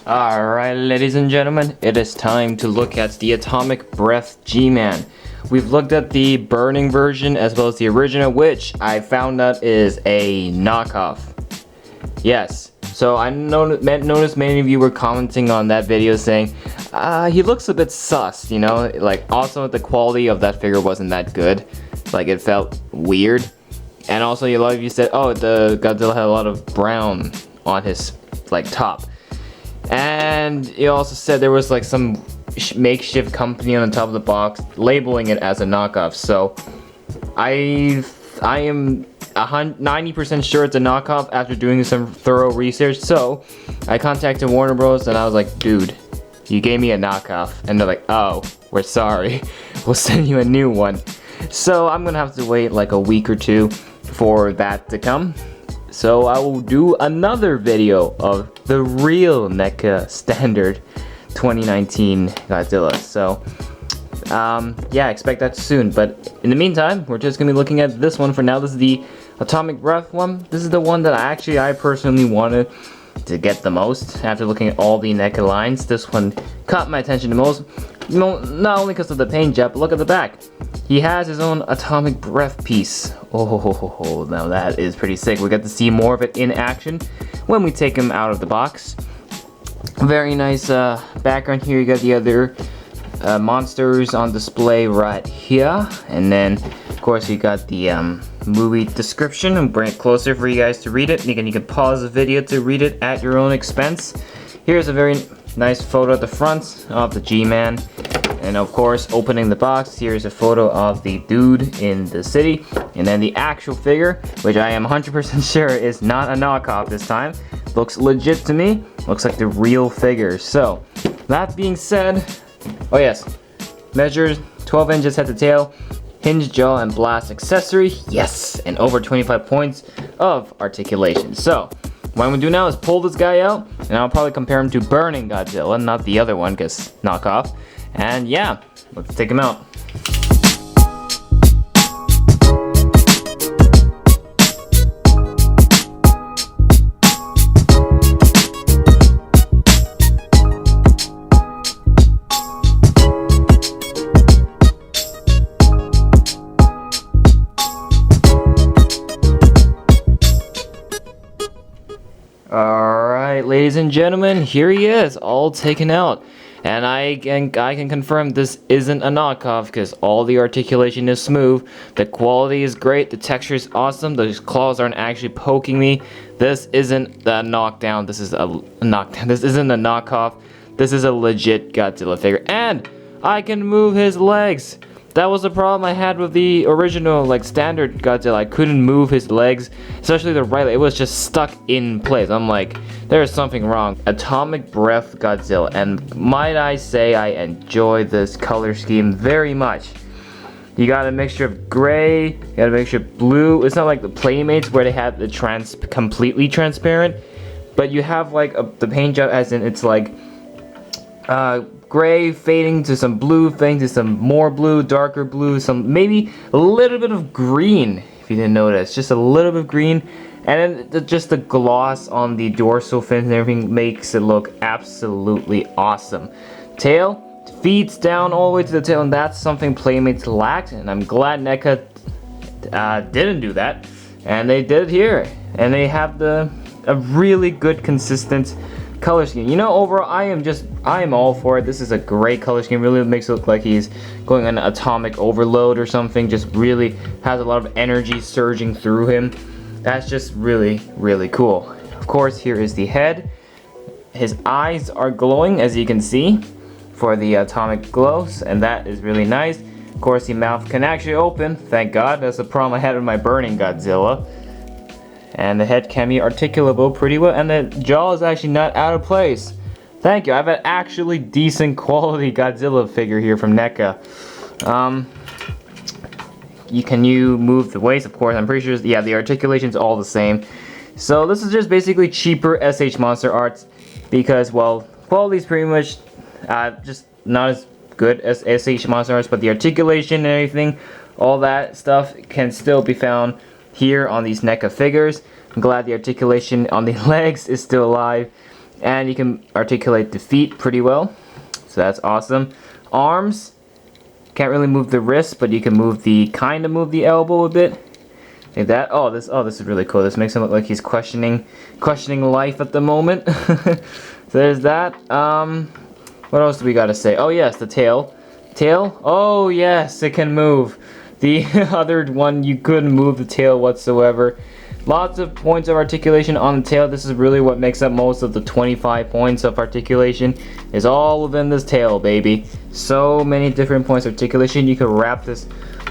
Alright, ladies and gentlemen, it is time to look at the Atomic Breath G-Man. We've looked at the burning version as well as the original, which I found out is a knockoff. Yes, so I noticed many of you were commenting on that video saying, he looks a bit sus, you know? Like, also the quality of that figure wasn't that good. Like, it felt weird. And also, a lot of you said, oh, the Godzilla had a lot of brown on his, like, top. And you also said there was like some makeshift company on the top of the box labeling it as a knockoff. So I am 90% sure it's a knockoff after doing some thorough research. So I contacted Warner Bros. And I was like, dude, you gave me a knockoff. And they're like, oh, we're sorry. We'll send you a new one. So I'm gonna have to wait like a week or two for that to come. So I will do another video of the real NECA standard 2019 Godzilla. So yeah, expect that soon. But in the meantime, we're just gonna be looking at this one for now. This is the Atomic Breath one. This is the one that I personally wanted to get the most. After looking at all the NECA lines, this one caught my attention the most. You know, not only because of the paint job, but look at the back. He has his own atomic breath piece. Oh, now that is pretty sick. We get to see more of it in action when we take him out of the box. Very nice background here. You got the other monsters on display right here. And then, of course, you got the movie description. I'll bring it closer for you guys to read it. You can pause the video to read it at your own expense. Here's a very nice photo at the front of the G-Man. And of course, opening the box, here's a photo of the dude in the city. And then the actual figure, which I am 100% sure is not a knockoff this time. Looks legit to me. Looks like the real figure. So, that being said, oh yes, measures 12 inches head to tail, hinge jaw and blast accessory, yes, and over 25 points of articulation. So, what I'm gonna do now is pull this guy out, and I'll probably compare him to Burning Godzilla, not the other one, because knockoff. And yeah, let's take him out. Alright, ladies and gentlemen, here he is, all taken out. And I can confirm this isn't a knockoff because all the articulation is smooth, the quality is great, the texture is awesome, those claws aren't actually poking me. This isn't a knockdown, this is a knockdown, this isn't a knockoff, this is a legit Godzilla figure. And I can move his legs. That was the problem I had with the original, like, standard Godzilla. I couldn't move his legs, especially the right leg. It was just stuck in place. I'm like, there's something wrong. Atomic Breath Godzilla, and might I say I enjoy this color scheme very much. You got a mixture of gray, you got a mixture of blue. It's not like the Playmates where they had the completely transparent, but you have like the paint job as in it's like gray fading to some blue, fading to some more blue, darker blue, some maybe a little bit of green, if you didn't notice, just a little bit of green, and then just the gloss on the dorsal fins and everything makes it look absolutely awesome. Tail feeds down all the way to the tail, and that's something Playmates lacked, and I'm glad NECA didn't do that, and they did it here, and they have a really good consistent color scheme. You know, overall, I am all for it. This is a great color scheme. Really makes it look like he's going on an atomic overload or something. Just really has a lot of energy surging through him. That's just really, really cool. Of course, here is the head. His eyes are glowing, as you can see, for the atomic glows, and that is really nice. Of course, the mouth can actually open. Thank God. That's the problem I had with my Burning Godzilla. And the head can be articulable pretty well, and the jaw is actually not out of place. Thank you. I have an actually decent quality Godzilla figure here from NECA. Can you move the waist? Of course, I'm pretty sure. Yeah, the articulation's all the same. So this is just basically cheaper SH Monster Arts because, well, quality's pretty much just not as good as SH Monster Arts, but the articulation and everything, all that stuff can still be found here on these NECA figures. I'm glad the articulation on the legs is still alive. And you can articulate the feet pretty well, so that's awesome. Arms, can't really move the wrist, but you can move the elbow a bit. Like that. Oh, this is really cool. This makes him look like he's questioning life at the moment. So there's that. What else do we gotta say? Oh yes, the tail. Tail? Oh yes, it can move. The other one, you couldn't move the tail whatsoever. Lots of points of articulation on the tail. This is really what makes up most of the 25 points of articulation. Is all within this tail, baby. So many different points of articulation. You could wrap this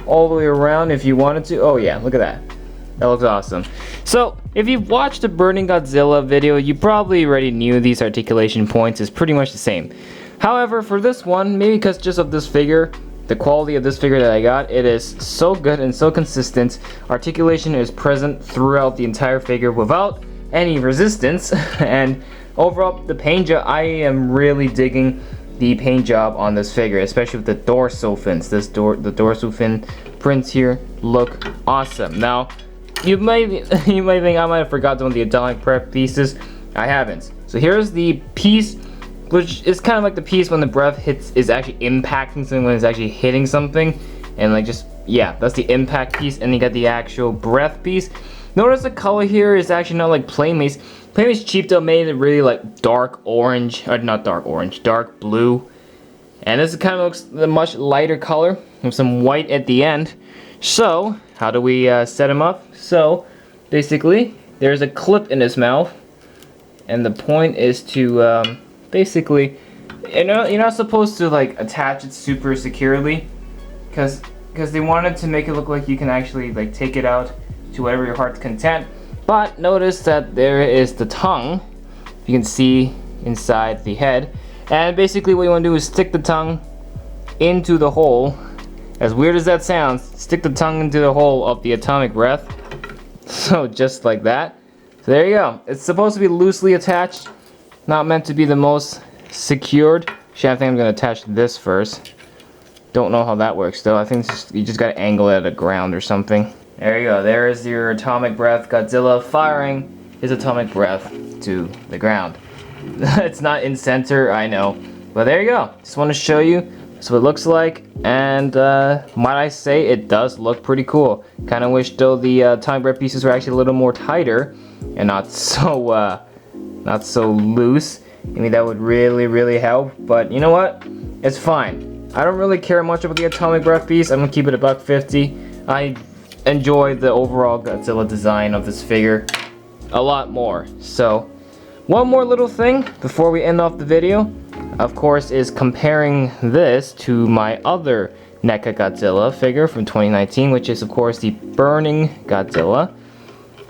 all the way around if you wanted to. Oh yeah, look at that. That looks awesome. So, if you've watched the Burning Godzilla video, you probably already knew these articulation points is pretty much the same. However, for this one, maybe because just of this figure, the quality of this figure that I got, it is so good and so consistent. Articulation is present throughout the entire figure without any resistance. And overall, the paint job, I am really digging the paint job on this figure, especially with the dorsal fins. The dorsal fin prints here look awesome. Now, you might think I might have forgot one of the atomic breath pieces. I haven't. So here's the piece, which is kind of like the piece when the breath is actually impacting something, when it's actually hitting something, and like just, yeah, that's the impact piece. And you got the actual breath piece. Notice the color here is actually not like Playmates. Playmates Cheap Though made it really like dark orange, or not dark orange, dark blue. And this kind of looks a much lighter color with some white at the end. So, how do we set him up? So, basically, there's a clip in his mouth, and the point is to basically, you're not supposed to like attach it super securely, because they wanted to make it look like you can actually like take it out to whatever your heart's content. But notice that there is the tongue, you can see inside the head, and basically what you want to do is stick the tongue into the hole. As weird as that sounds, stick the tongue into the hole of the atomic breath. So just like that. So there you go. It's supposed to be loosely attached, not meant to be the most secured. Actually, I think I'm gonna attach this first. Don't know how that works though. I think you just gotta angle it at the ground or something. There you go. There is your atomic breath Godzilla firing his atomic breath to the ground. It's not in center, I know, but there you go. Just want to show you. So it looks like, and might I say, it does look pretty cool. Kind of wish though the atomic breath pieces were actually a little more tighter and not so loose. I mean, that would really help. But you know what? It's fine. I don't really care much about the atomic breath piece. I'm gonna keep it a $150. I enjoy the overall Godzilla design of this figure a lot more. So one more little thing before we end off the video, of course, is comparing this to my other NECA Godzilla figure from 2019, which is of course the Burning Godzilla.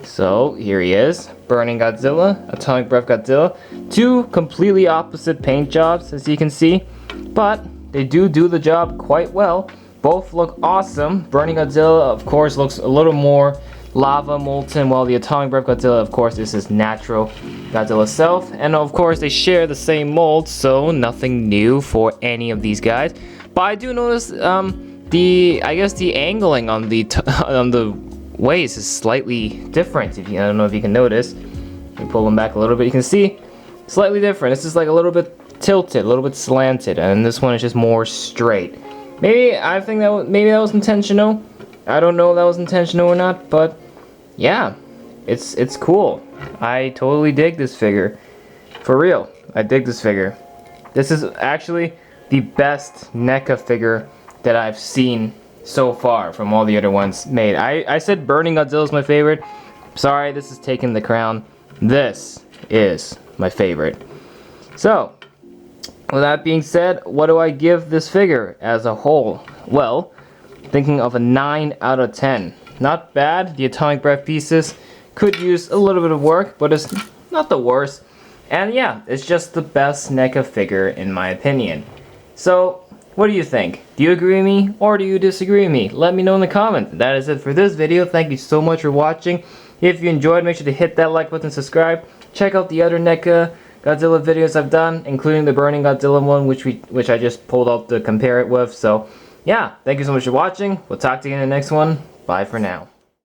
So here he is, Burning Godzilla, Atomic Breath Godzilla. Two completely opposite paint jobs, as you can see, but they do the job quite well. Both look awesome. Burning Godzilla, of course, looks a little more lava molten, while the Atomic Breath Godzilla, of course, is his natural Godzilla self. And of course, they share the same mold, so nothing new for any of these guys. But I do notice I guess the angling on the waist is slightly different. I don't know if you can notice. Let me pull them back a little bit. You can see slightly different. This is like a little bit tilted, a little bit slanted, and this one is just more straight. Maybe I think maybe that was intentional. I don't know if that was intentional or not, but yeah, it's cool. I totally dig this figure. For real, I dig this figure. This is actually the best NECA figure that I've seen so far from all the other ones made. I said Burning Godzilla is my favorite. Sorry, this is taking the crown. This is my favorite. So, with that being said, what do I give this figure as a whole? Well, thinking of a 9 out of 10. Not bad. The atomic breath pieces could use a little bit of work, but it's not the worst. And yeah, it's just the best NECA figure in my opinion. So, what do you think? Do you agree with me or do you disagree with me? Let me know in the comments. That is it for this video. Thank you so much for watching. If you enjoyed, make sure to hit that like button and subscribe. Check out the other NECA Godzilla videos I've done, including the Burning Godzilla one, which I just pulled up to compare it with. So yeah, thank you so much for watching. We'll talk to you in the next one. Bye for now.